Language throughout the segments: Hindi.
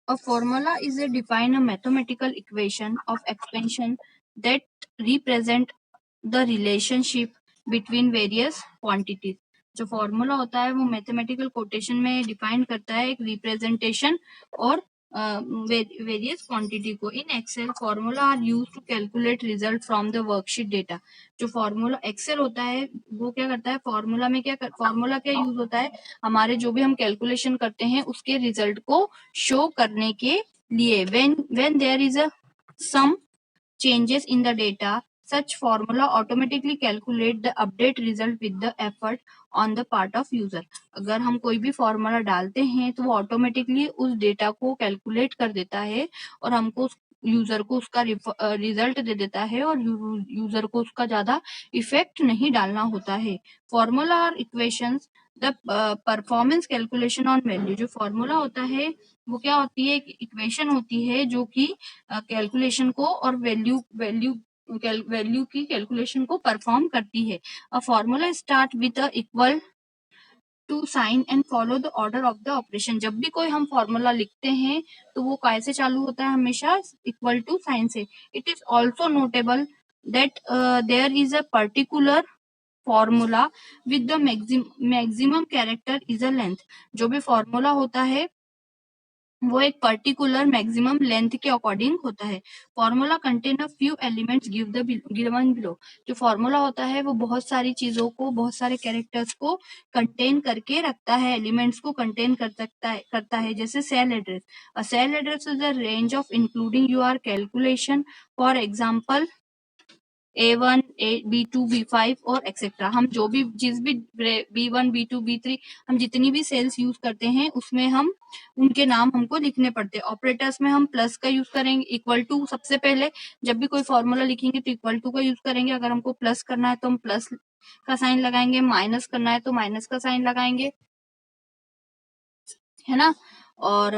A formula is a define a mathematical equation of expansion that represent the relationship between various quantities. जो फॉर्मूला होता है वो मैथमेटिकल कोटेशन में डिफाइन करता है एक रिप्रेजेंटेशन और वेरियस क्वांटिटी को. In Excel formula are use to calculate result from the worksheet data. जो फॉर्मूला एक्सेल होता है वो क्या करता है, फॉर्मूला क्या यूज होता है, हमारे जो भी हम कैलकुलेशन करते हैं उसके रिजल्ट को शो करने के लिए. when there is a some changes in the data, such formula automatically calculate the update result with the effort on the part of user. अगर हम कोई भी फॉर्मूला डालते हैं तो वो ऑटोमेटिकली उस डेटा को कैलकुलेट कर देता है और हमको यूजर को उसका रिजल्ट दे देता है और यूजर को उसका ज्यादा इफेक्ट नहीं डालना होता है. फॉर्मूला और equations the performance calculation on value. जो फॉर्मूला होता है वो क्या होती है, इक्वेशन होती है जो कि कैलकुलेशन को और वैल्यू की कैलकुलेशन को परफॉर्म करती है. A formula start with equal to sign and follow the order of the operation. जब भी कोई हम फॉर्मूला लिखते हैं तो वो कैसे चालू होता है, हमेशा इक्वल टू साइन से. It is also notable that there is a particular formula with the maximum character is a length. जो भी फॉर्मूला होता है वो एक पर्टिकुलर मैक्सिमम लेंथ के अकॉर्डिंग होता है. Formula contain a few elements given below. जो फॉर्मूला होता है वो बहुत सारी चीजों को, बहुत सारे कैरेक्टर्स को कंटेन करके रखता है, एलिमेंट्स को कंटेन करता है जैसे cell address. A cell address is a range of including your calculation. For example A1, B2, B5 और एक्सेट्रा. हम जो भी जिस भी B1, B2, B3 हम जितनी भी सेल्स यूज करते हैं उसमें हम उनके नाम हमको लिखने पड़ते हैं. ऑपरेटर्स में हम प्लस का यूज करेंगे, इक्वल टू. सबसे पहले जब भी कोई फॉर्मूला लिखेंगे तो इक्वल टू का यूज करेंगे. अगर हमको प्लस करना है तो हम प्लस का साइन लगाएंगे, माइनस करना है तो माइनस का साइन लगाएंगे, है ना. और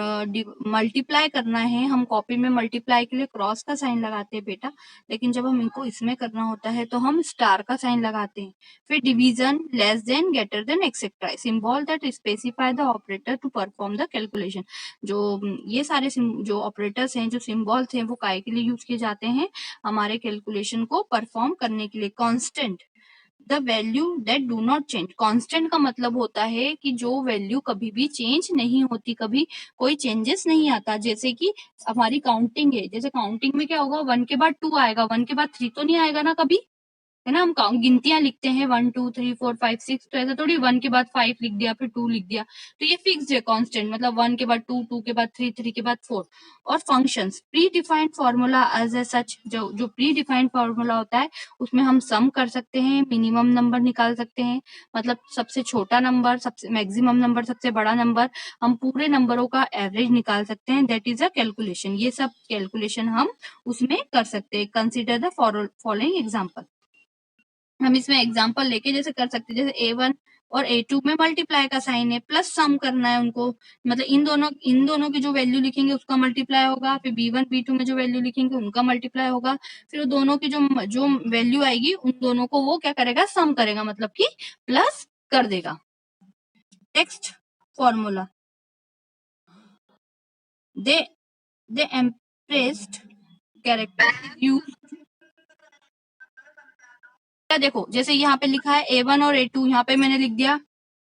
मल्टीप्लाई करना है, हम कॉपी में मल्टीप्लाई के लिए क्रॉस का साइन लगाते हैं बेटा, लेकिन जब हम इनको इसमें करना होता है तो हम स्टार का साइन लगाते हैं. फिर division, less than, greater than, etcetera, symbol that specify the operator to perform the calculation. जो ये सारे जो ऑपरेटर्स हैं, जो सिंबल्स हैं, वो काय के लिए यूज किए जाते हैं, हमारे कैलकुलेशन को परफॉर्म करने के लिए. Constant, the value that do not change. Constant का मतलब होता है कि जो वैल्यू कभी भी चेंज नहीं होती, कभी कोई चेंजेस नहीं आता. जैसे कि हमारी काउंटिंग है, जैसे काउंटिंग में क्या होगा, 1 के बाद 2 आएगा, 1 के बाद 3 तो नहीं आएगा ना कभी, है ना. हम गिनतियां लिखते हैं 1 2 3 4 5 6, तो ऐसा थोड़ी 1 के बाद 5 लिख दिया फिर 2 लिख दिया. तो ये फिक्स्ड है कांस्टेंट, मतलब 1 के बाद 2, 2 के बाद 3, 3 के बाद 4. और functions, predefined formula as a such. जो प्री डिफाइंड फार्मूला होता है उसमें हम सम कर सकते हैं, मिनिमम नंबर निकाल सकते हैं, मतलब सबसे छोटा नंबर, सबसे मैक्सिमम नंबर, सबसे बड़ा नंबर, हम पूरे नंबरों का एवरेज निकाल सकते हैं. That is a calculation. ये सब कैलकुलेशन हम उसमें कर सकते हैं. Consider the following example. हम इसमें एग्जांपल लेके जैसे कर सकते हैं, जैसे A1 और A2 में मल्टीप्लाई का साइन है, प्लस सम करना है उनको, मतलब इन दोनों की जो वैल्यू लिखेंगे उसका मल्टीप्लाई होगा, फिर B1 B2 में जो वैल्यू लिखेंगे उनका मल्टीप्लाई होगा, फिर दोनों की जो वैल्यू आएगी उन दोनों को वो क्या करेगा, सम करेगा, मतलब कि प्लस कर देगा. टेक्स्ट फॉर्मूला, दे दे एम्प्रेस्ड कैरेक्टर यूज. देखो जैसे यहाँ पे लिखा है A1 और A2, यहाँ पे मैंने लिख दिया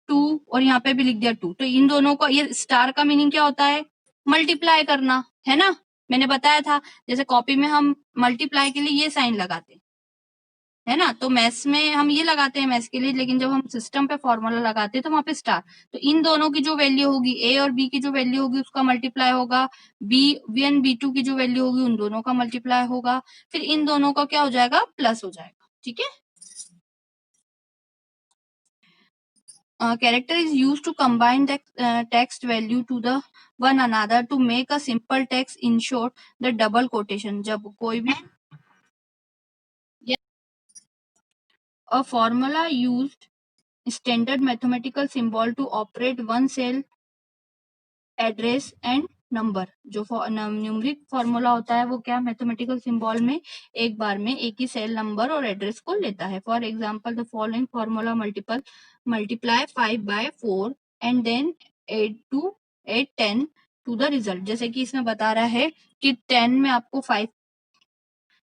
2 और यहाँ पे भी लिख दिया 2. तो इन दोनों को, ये स्टार का मीनिंग क्या होता है, मल्टीप्लाई करना, है ना. मैंने बताया था जैसे कॉपी में हम मल्टीप्लाई के लिए ये साइन लगाते हैं, है ना. तो मैथ्स में हम ये लगाते हैं मैथ्स के लिए, लेकिन जब हम सिस्टम पे फॉर्मूला लगाते हैं तो वहां पे स्टार. तो इन दोनों की जो वैल्यू होगी, A और B की जो वैल्यू होगी उसका मल्टीप्लाई होगा, B1 B2 की जो वैल्यू होगी उन दोनों का मल्टीप्लाई होगा, फिर इन दोनों का क्या हो जाएगा, प्लस हो जाएगा. ठीक है. Character is used to combine the text value to the one another to make a simple text. In short, the double quotation. जब कोई भी a formula used standard mathematical symbol to operate one cell, address and number. जो न्यूमरिक फॉर्मूला होता है वो क्या, मैथमेटिकल सिंबल में एक बार में एक ही सेल, नंबर और एड्रेस को लेता है. For example the following formula multiply 5 by 4 and then 8 to 8 10 to the result. जैसे कि इसमें बता रहा है कि 10 में आपको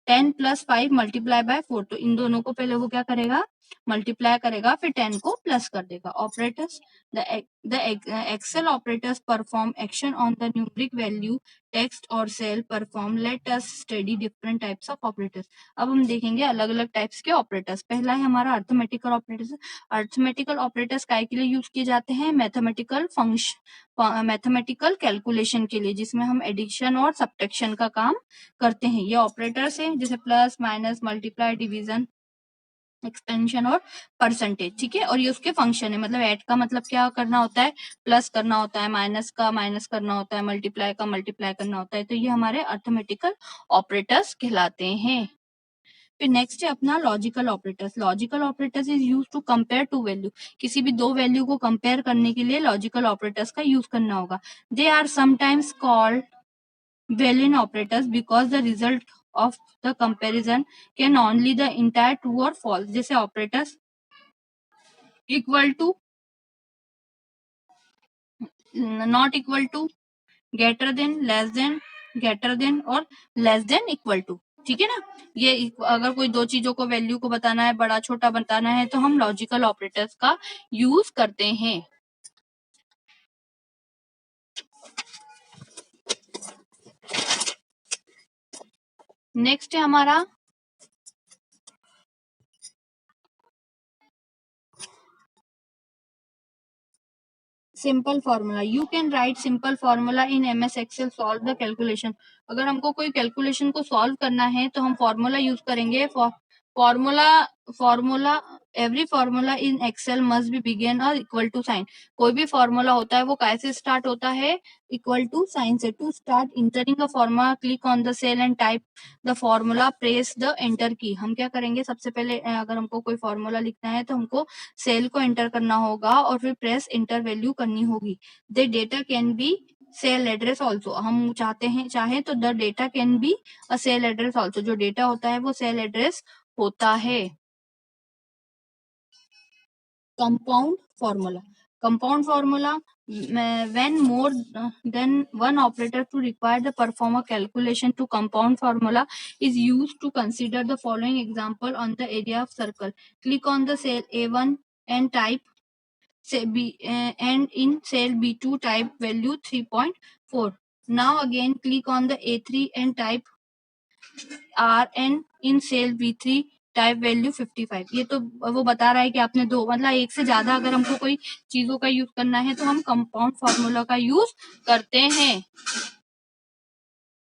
10 प्लस 5 मल्टीप्लाई बाय 4, तो इन दोनों को पहले वो क्या करेगा, मल्टीप्लाई करेगा, फिर 10 को प्लस कर देगा। Operators, the Excel operators perform action on the numeric value text और cell perform. Let us study different types of operators. अब हम देखेंगे अलग अलग टाइप्स के ऑपरेटर्स। पहला है हमारा अर्थमेटिकल ऑपरेटर्स। अर्थमेटिकल ऑपरेटर्स काय के लिए यूज किए जाते हैं, मैथमेटिकल फंक्शन, मैथमेटिकल कैलकुलेशन के लिए, जिसमें हम एडिशन और सब्ट्रैक्शन का काम करते हैं। ये ऑपरेटर्स हैं जैसे plus, minus, multiply, division, expansion और परसेंटेज, ठीक है। और ये उसके फंक्शन है, मतलब ऐड का मतलब क्या करना होता है, प्लस करना होता है, माइनस का माइनस करना होता है, मल्टीप्लाई का मल्टीप्लाई करना होता है। तो ये हमारे अर्थमेटिकल ऑपरेटर्स कहलाते हैं। फिर नेक्स्ट है अपना logical operators. Logical operators is use to compare to value. किसी भी दो वैल्यू को कंपेयर करने के लिए लॉजिकल ऑपरेटर्स का यूज करना होगा। They are sometimes called Boolean operators because the result of the comparison can only the entire true or false। जैसे operators equal to, not equal to, greater than, less than, greater than और less than equal to, ठीक है ना। ये अगर कोई दो चीजों को वैल्यू को बताना है, बड़ा छोटा बताना है, तो हम लॉजिकल ऑपरेटर्स का यूज करते हैं। नेक्स्ट है हमारा simple formula. You can write simple formula in MS Excel, solve the calculation. अगर हमको कोई कैलकुलेशन को सॉल्व करना है तो हम फॉर्मूला यूज करेंगे। Formula formula every formula in Excel must be begin और इक्वल टू साइन। कोई भी फॉर्मूला होता है वो कैसे स्टार्ट होता है, इक्वल टू साइन से। To start entering a formula, click on the cell and type the formula, press the enter key. हम क्या करेंगे, सबसे पहले अगर हमको कोई फॉर्मूला लिखना है तो हमको सेल को एंटर करना होगा और फिर प्रेस इंटर वैल्यू करनी होगी। The data can be cell address also. हम चाहे तो the data can be a cell address also. जो डेटा होता है वो सेल एड्रेस होता है। Compound formula. Compound formula, when more than one operator to require the perform a calculation to compound formula is used to consider the following example on the area of circle. Click on the cell A1 and type and in cell B2 type value 3.4. Now again click on the A3 and type R and in cell B3 type value 55। ये तो वो बता रहा है कि आपने दो, मतलब एक से ज्यादा अगर हमको कोई चीजों का यूज करना है तो हम कंपाउंड फॉर्मूला का यूज करते हैं।